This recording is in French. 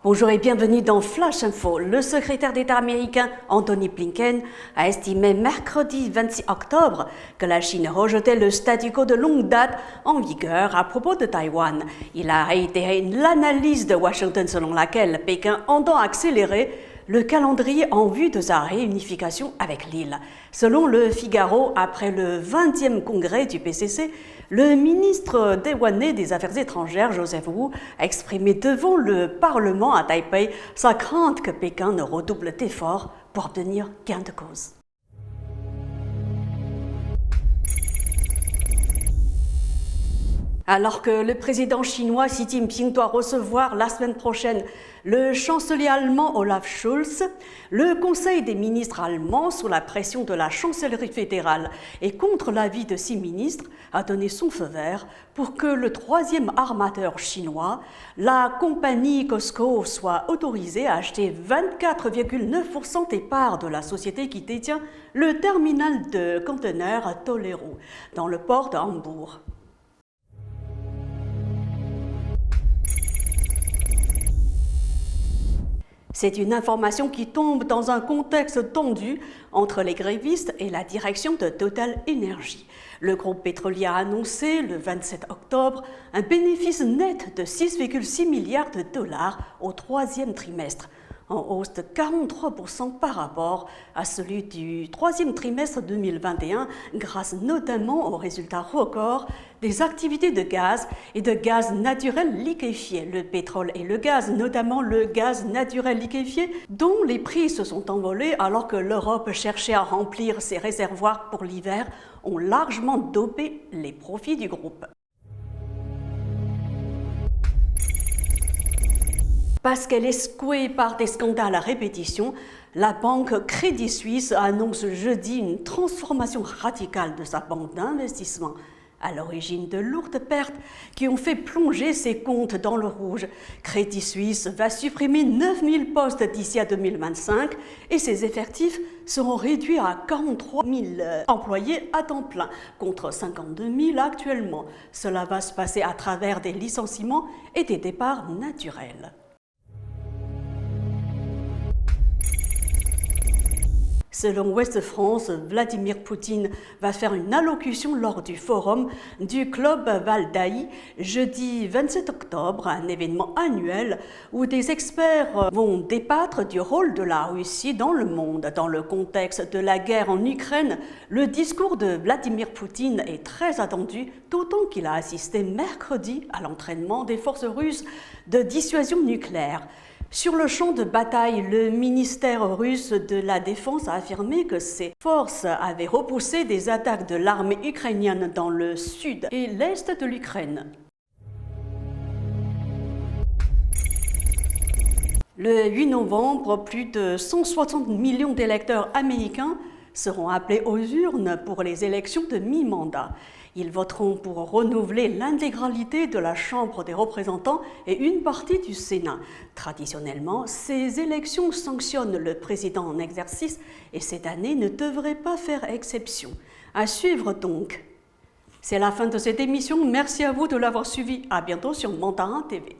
Bonjour et bienvenue dans Flash Info. Le secrétaire d'État américain Anthony Blinken a estimé mercredi 26 octobre que la Chine rejetait le statu quo de longue date en vigueur à propos de Taïwan. Il a réitéré l'analyse de Washington selon laquelle Pékin entend accélérer le calendrier en vue de sa réunification avec l'île. Selon le Figaro, après le 20e congrès du PCC, le ministre taïwanais des Affaires étrangères, Joseph Wu, a exprimé devant le Parlement à Taipei sa crainte que Pékin ne redouble d'efforts pour obtenir gain de cause. Alors que le président chinois Xi Jinping doit recevoir la semaine prochaine le chancelier allemand Olaf Scholz, le Conseil des ministres allemands, sous la pression de la chancellerie fédérale et contre l'avis de 6 ministres, a donné son feu vert pour que le 3e armateur chinois, la compagnie COSCO, soit autorisé à acheter 24,9% des parts de la société qui détient le terminal de conteneurs Tolero dans le port de Hambourg. C'est une information qui tombe dans un contexte tendu entre les grévistes et la direction de Total Energy. Le groupe pétrolier a annoncé le 27 octobre un bénéfice net de 6,6 milliards de dollars au 3e trimestre, en hausse de 43% par rapport à celui du 3e trimestre 2021, grâce notamment aux résultats records des activités de gaz et de gaz naturel liquéfié. Le pétrole et le gaz, notamment le gaz naturel liquéfié, dont les prix se sont envolés alors que l'Europe cherchait à remplir ses réservoirs pour l'hiver, ont largement dopé les profits du groupe. Parce qu'elle est secouée par des scandales à répétition, la banque Crédit Suisse annonce jeudi une transformation radicale de sa banque d'investissement, à l'origine de lourdes pertes qui ont fait plonger ses comptes dans le rouge. Crédit Suisse va supprimer 9000 postes d'ici à 2025 et ses effectifs seront réduits à 43 000 employés à temps plein, contre 52 000 actuellement. Cela va se passer à travers des licenciements et des départs naturels. Selon Ouest France, Vladimir Poutine va faire une allocution lors du forum du Club Val-d'Aï jeudi 27 octobre, un événement annuel où des experts vont débattre du rôle de la Russie dans le monde. Dans le contexte de la guerre en Ukraine, le discours de Vladimir Poutine est très attendu, d'autant qu'il a assisté mercredi à l'entraînement des forces russes de dissuasion nucléaire. Sur le champ de bataille, le ministère russe de la Défense a affirmé que ses forces avaient repoussé des attaques de l'armée ukrainienne dans le sud et l'est de l'Ukraine. Le 8 novembre, plus de 160 millions d'électeurs américains seront appelés aux urnes pour les élections de mi-mandat. Ils voteront pour renouveler l'intégralité de la Chambre des représentants et une partie du Sénat. Traditionnellement, ces élections sanctionnent le président en exercice et cette année ne devrait pas faire exception. À suivre donc. C'est la fin de cette émission. Merci à vous de l'avoir suivi. À bientôt sur Mandarin TV.